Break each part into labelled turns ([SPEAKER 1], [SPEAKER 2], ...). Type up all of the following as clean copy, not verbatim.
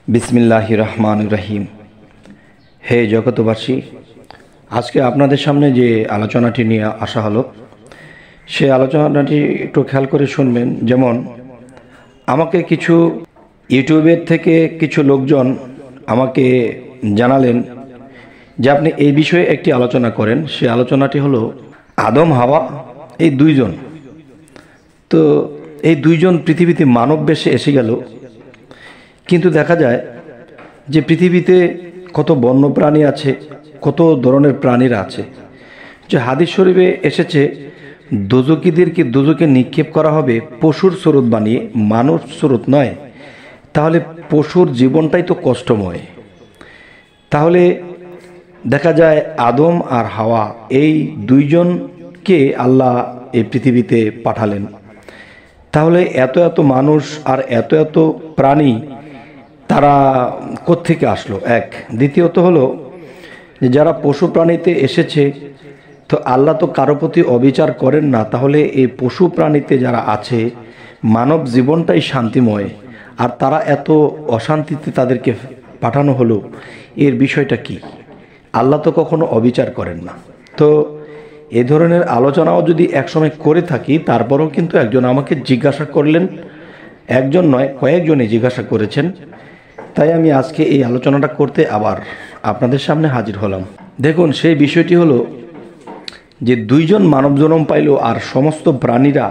[SPEAKER 1] বিসমিল্লাহির রহমানির রহিম। হে জগতবাসী, আজকে আপনাদের সামনে যে আলোচনাটি নিয়ে আসা হলো, সেই আলোচনাটি একটু খেয়াল করে শুনবেন। যেমন আমাকে কিছু ইউটিউবের থেকে কিছু লোকজন আমাকে জানালেন যে আপনি এই বিষয়ে একটি আলোচনা করেন। সেই আলোচনাটি হলো আদম হাওয়া এই দুইজন। তো এই দুইজন পৃথিবীতে মানব বেশে এসে গেল, কিন্তু দেখা যায় যে পৃথিবীতে কত বন্য প্রাণী আছে, কত ধরনের প্রাণীরা আছে। যে হাদিস শরীফে এসেছে দোজখীদেরকে দোজখে নিক্ষেপ করা হবে পশুর স্বরূপ বানিয়ে, মানুষ স্বরূপ নয়। তাহলে পশুর জীবনটাই তো কষ্টময়। তাহলে দেখা যায় আদম আর হাওয়া এই দুইজনকে আল্লাহ এই পৃথিবীতে পাঠালেন। তাহলে এত এত মানুষ আর এত এত প্রাণী তারা কোত্থেকে আসলো? এক। দ্বিতীয়ত হলো যে যারা পশু প্রাণীতে এসেছে, তো আল্লাহ তো কারো প্রতি অবিচার করেন না। তাহলে এই পশু প্রাণীতে যারা আছে, মানব জীবনটাই শান্তিময়, আর তারা এত অশান্তিতে তাদেরকে পাঠানো হলো, এর বিষয়টা কি? আল্লাহ তো কখনো অবিচার করেন না। তো এ ধরনের আলোচনাও যদি একসময় করে থাকি, তারপরেও কিন্তু একজন আমাকে জিজ্ঞাসা করলেন, একজন নয় কয়েকজনই জিজ্ঞাসা করেছেন। তাই আমি আজকে এই আলোচনাটা করতে আবার আপনাদের সামনে হাজির হলাম। দেখুন, সেই বিষয়টি হলো যে দুইজন মানব জন্ম পাইল, আর সমস্ত প্রাণীরা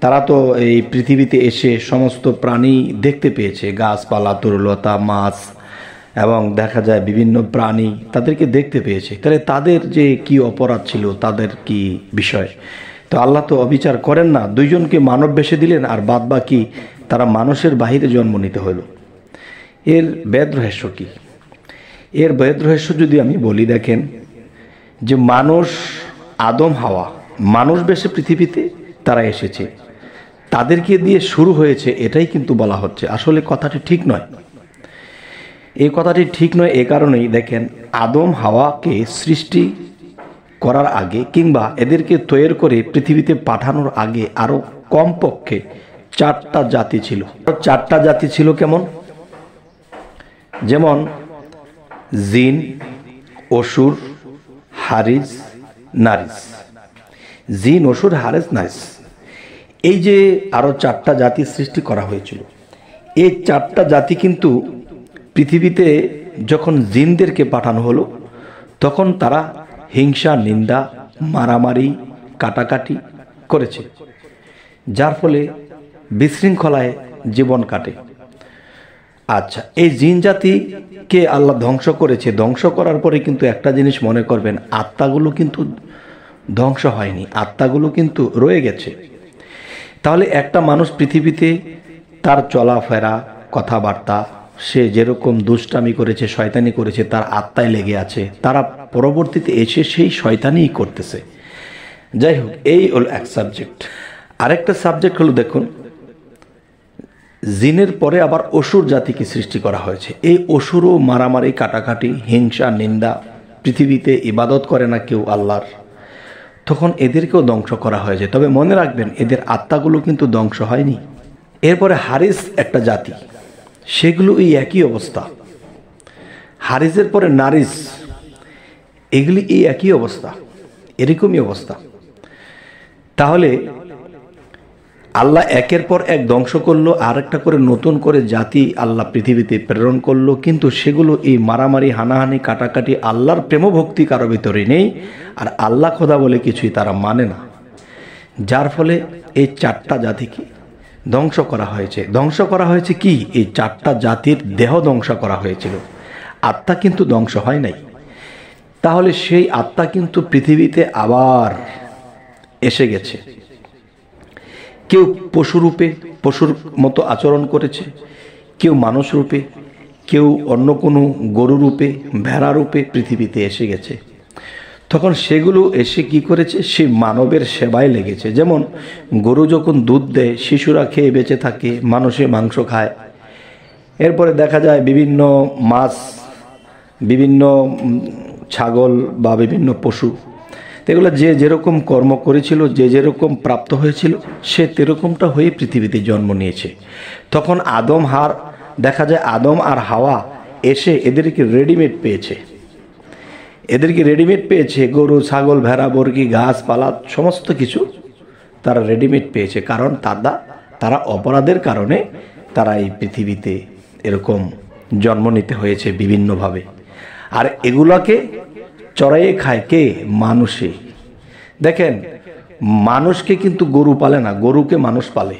[SPEAKER 1] তারা তো এই পৃথিবীতে এসে সমস্ত প্রাণী দেখতে পেয়েছে, গাছপালা, তরুলতা, মাছ এবং দেখা যায় বিভিন্ন প্রাণী তাদেরকে দেখতে পেয়েছে। তাহলে তাদের যে কি অপরাধ ছিল, তাদের কি বিষয়? তো আল্লাহ তো অবিচার করেন না। দুইজনকে মানব বেশে দিলেন, আর বাদ বাকি তারা মানুষের বাহিরে জন্ম নিতে হলো। এর বেদ রহস্য কি? এর বেদ রহস্য যদি আমি বলি, দেখেন যে মানুষ, আদম হাওয়া মানুষ বেশে পৃথিবীতে তারা এসেছে, তাদেরকে দিয়ে শুরু হয়েছে, এটাই কিন্তু বলা হচ্ছে। আসলে কথাটি ঠিক নয়। এই কথাটি ঠিক নয় এ কারণেই, দেখেন আদম হাওয়াকে সৃষ্টি করার আগে কিংবা এদেরকে তৈরি করে পৃথিবীতে পাঠানোর আগে আরও কমপক্ষে 4টা জাতি ছিল। 4টা জাতি ছিল কেমন? যেমন জিন, অসুর, হারিস, নারিস। জিন, অসুর, হারিস, নারিস, এই যে আরও 4টা জাতি সৃষ্টি করা হয়েছিল। এই 4টা জাতি কিন্তু পৃথিবীতে যখন জিনদেরকে পাঠানো হলো, তখন তারা হিংসা, নিন্দা, মারামারি, কাটাকাটি করেছে, যার ফলে বিশৃঙ্খলায় জীবন কাটে। আচ্ছা, এই জিন জাতিকে আল্লাহ ধ্বংস করেছে। ধ্বংস করার পরে কিন্তু একটা জিনিস মনে করবেন, আত্মাগুলো কিন্তু ধ্বংস হয়নি, আত্মাগুলো কিন্তু রয়ে গেছে। তাহলে একটা মানুষ পৃথিবীতে তার চলাফেরা, কথাবার্তা, সে যেরকম দুষ্টামি করেছে, শয়তানি করেছে, তার আত্মায় লেগে আছে। তারা পরবর্তীতে এসে সেই শয়তানিই করতেছে। যাই হোক, এই হলো এক সাবজেক্ট। আরেকটা সাবজেক্ট হলো, দেখুন জিনের পরে আবার অসুর জাতিকে সৃষ্টি করা হয়েছে। এই অসুরও মারামারি, কাটাকাটি, হিংসা, নিন্দা, পৃথিবীতে ইবাদত করে না কেউ আল্লাহর, তখন এদেরকেও ধ্বংস করা হয়েছে। তবে মনে রাখবেন, এদের আত্মাগুলো কিন্তু ধ্বংস হয়নি। এরপরে হারিস একটা জাতি, সেগুলো এই একই অবস্থা। হারিসের পরে নারিস, এগুলি এই একই অবস্থা, এরকমই অবস্থা। তাহলে আল্লাহ একের পর এক ধ্বংস করলো, আর একটা করে নতুন করে জাতি আল্লাহ পৃথিবীতে প্রেরণ করলো, কিন্তু সেগুলো এই মারামারি, হানাহানি, কাটাকাটি, আল্লাহর প্রেম ভক্তি কারো ভিতরে নেই, আর আল্লাহ খোদা বলে কিছুই তারা মানে না। যার ফলে এই 4টা জাতিকে ধ্বংস করা হয়েছে। ধ্বংস করা হয়েছে কি? এই 4টা জাতির দেহ ধ্বংস করা হয়েছিল, আত্মা কিন্তু ধ্বংস হয় নাই। তাহলে সেই আত্মা কিন্তু পৃথিবীতে আবার এসে গেছে। কেউ পশুরূপে, পশুর মতো আচরণ করেছে, কেউ মানুষ রূপে, কেউ অন্য কোনো গরু রূপে, ভেড়া রূপে পৃথিবীতে এসে গেছে। তখন সেগুলো এসে কি করেছে? সে মানবের সেবায় লেগেছে। যেমন গরু যখন দুধ দেয়, শিশুরা খেয়ে বেঁচে থাকে, মানুষে মাংস খায়। এরপরে দেখা যায় বিভিন্ন মাছ, বিভিন্ন ছাগল বা বিভিন্ন পশু, এগুলো যে যেরকম কর্ম করেছিল, যে যেরকম প্রাপ্ত হয়েছিল, সে তেরকমটা হয়ে পৃথিবীতে জন্ম নিয়েছে। তখন আদম দেখা যায় আদম আর হাওয়া এসে এদেরকে রেডিমেড পেয়েছে, গরু ছাগল ভেড়া বর্গি গাছপালা সমস্ত কিছু তারা রেডিমেড পেয়েছে, কারণ তারা অপরাধের কারণে তারা এই পৃথিবীতে এরকম জন্ম নিতে হয়েছে বিভিন্নভাবে। আর এগুলোকে চড়াইয়ে খায় কে? মানুষে। দেখেন, মানুষকে কিন্তু গরু পালে না, গরুকে মানুষ পালে।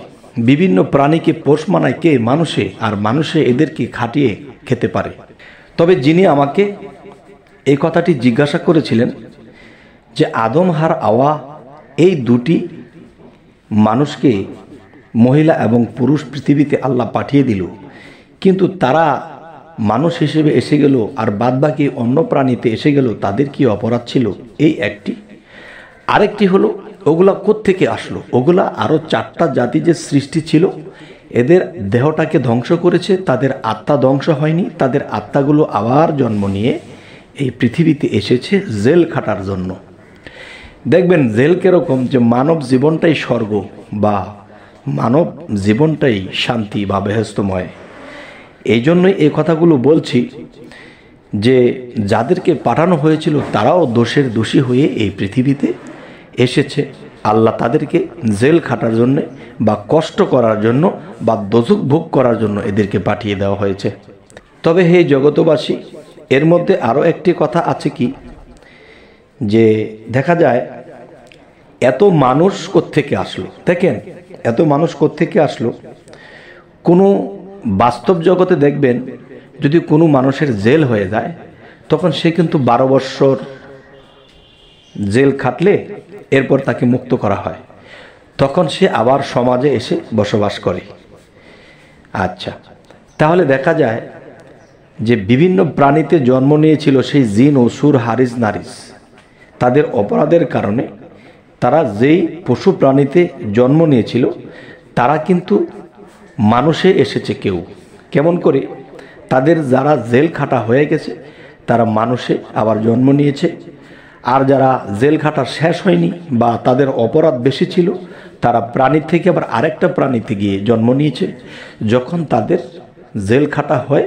[SPEAKER 1] বিভিন্ন প্রাণীকে পোষ মানায় কে? মানুষে। আর মানুষে এদেরকে খাটিয়ে খেতে পারে। তবে যিনি আমাকে এই কথাটি জিজ্ঞাসা করেছিলেন যে আদম আর হাওয়া এই দুটি মানুষকে, মহিলা এবং পুরুষ, পৃথিবীতে আল্লাহ পাঠিয়ে দিল, কিন্তু তারা মানুষ হিসেবে এসে গেল আর বাদবাকি অন্য প্রাণীতে এসে গেল, তাদের কি অপরাধ ছিল? এই একটি। আরেকটি হলো ওগুলা কোত্থেকে আসলো? ওগুলা আরও 4টা জাতি যে সৃষ্টি ছিল, এদের দেহটাকে ধ্বংস করেছে, তাদের আত্মা ধ্বংস হয়নি, তাদের আত্মাগুলো আবার জন্ম নিয়ে এই পৃথিবীতে এসেছে জেল খাটার জন্য। দেখবেন জেল কিরকম, যে মানব জীবনটাই স্বর্গ বা মানব জীবনটাই শান্তি বা বেহেশতময়। এই জন্যই এই কথাগুলো বলছি যে যাদেরকে পাঠানো হয়েছিল তারাও দোষী হয়ে এই পৃথিবীতে এসেছে। আল্লাহ তাদেরকে জেল খাটার জন্য বা কষ্ট করার জন্য বা দোজখ ভোগ করার জন্য এদেরকে পাঠিয়ে দেওয়া হয়েছে। তবে হে জগতবাসী, এর মধ্যে আরও একটি কথা আছে কি, যে দেখা যায় এত মানুষ কোত্থেকে আসলো? দেখেন, এত মানুষ কোত্থেকে আসলো? কোনো বাস্তব জগতে দেখবেন যদি কোনো মানুষের জেল হয়ে যায়, তখন সে কিন্তু 12 বৎসর জেল খাটলে এরপর তাকে মুক্ত করা হয়, তখন সে আবার সমাজে এসে বসবাস করে। আচ্ছা, তাহলে দেখা যায় যে বিভিন্ন প্রাণীতে জন্ম নিয়েছিল সেই জিন অসুর হারিস নারিস, তাদের অপরাধের কারণে তারা যেই পশু প্রাণীতে জন্ম নিয়েছিল তারা কিন্তু মানুষে এসেছে। কেউ কেমন করে? তাদের যারা জেল খাটা হয়ে গেছে তারা মানুষে আবার জন্ম নিয়েছে, আর যারা জেল খাটা শেষ হয়নি বা তাদের অপরাধ বেশি ছিল তারা প্রাণী থেকে আবার আরেকটা প্রাণীতে গিয়ে জন্ম নিয়েছে। যখন তাদের জেল খাটা হয়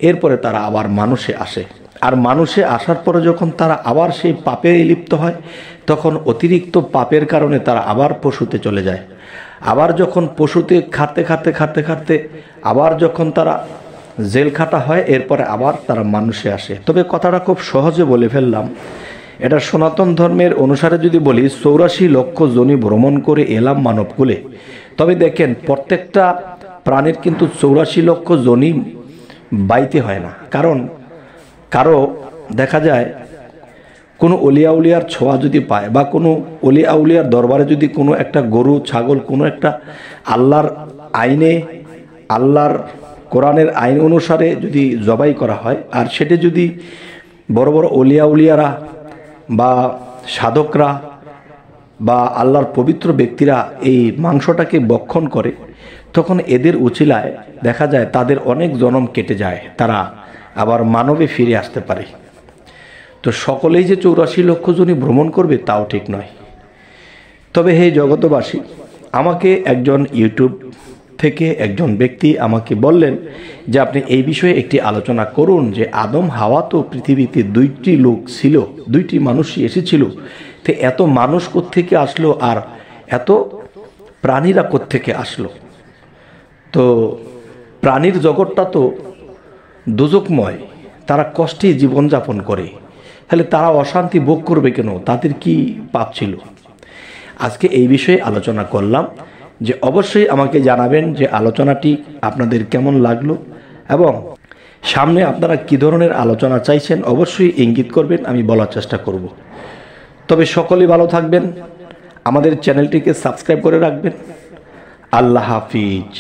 [SPEAKER 1] এরপরে তারা আবার মানুষে আসে, আর মানুষে আসার পরে যখন তারা আবার সেই পাপে লিপ্ত হয় তখন অতিরিক্ত পাপের কারণে তারা আবার পশুতে চলে যায়। আবার যখন পশুতে খাটতে আবার যখন তারা জেল খাটা হয় এরপরে আবার তারা মানুষে আসে। তবে কথাটা খুব সহজে বলে ফেললাম। এটা সনাতন ধর্মের অনুসারে যদি বলি 84 লক্ষ যোনি ভ্রমণ করে এলাম মানবকুলে। তবে দেখেন, প্রত্যেকটা প্রাণীর কিন্তু 84 লক্ষ যোনি বাইতে হয় না। কারণ কারো দেখা যায় কোনো অলিয়া উলিয়ার ছোঁয়া যদি পায় বা কোনো অলিয়া উলিয়ার দরবারে যদি কোনো একটা গরু ছাগল কোনো একটা আল্লাহর আইনে, আল্লাহর কোরআনের আইন অনুসারে যদি জবাই করা হয়, আর সেটা যদি বড় বড় অলিয়া উলিয়ারা বা সাধকরা বা আল্লাহর পবিত্র ব্যক্তিরা এই মাংসটাকে ভক্ষণ করে, তখন এদের উচিলায় দেখা যায় তাদের অনেক জনম কেটে যায়, তারা আবার মানবে ফিরে আসতে পারে। তো সকলেই যে 84 লক্ষ জনই ভ্রমণ করবে তাও ঠিক নয়। তবে হে জগতবাসী, আমাকে একজন ইউটিউব থেকে একজন ব্যক্তি আমাকে বললেন যে আপনি এই বিষয়ে একটি আলোচনা করুন, যে আদম হাওয়া তো পৃথিবীতে 2টি লোক ছিল, 2টি মানুষই এসেছিল, তো এত মানুষ কোত্থেকে আসলো আর এত প্রাণীরা কোত্থেকে আসলো? তো প্রাণীর জগৎটা তো দোজখময়, তারা কষ্টে জীবনযাপন করে, তাহলে তারা অশান্তি ভোগ করবে কেন? তাদের কি পাপ ছিল? আজকে এই বিষয়ে আলোচনা করলাম, যে অবশ্যই আমাকে জানাবেন যে আলোচনাটি আপনাদের কেমন লাগলো এবং সামনে আপনারা কি ধরনের আলোচনা চাইছেন অবশ্যই ইঙ্গিত করবেন, আমি বলার চেষ্টা করব। তবে সকলেই ভালো থাকবেন, আমাদের চ্যানেলটিকে সাবস্ক্রাইব করে রাখবেন। আল্লাহ হাফিজ।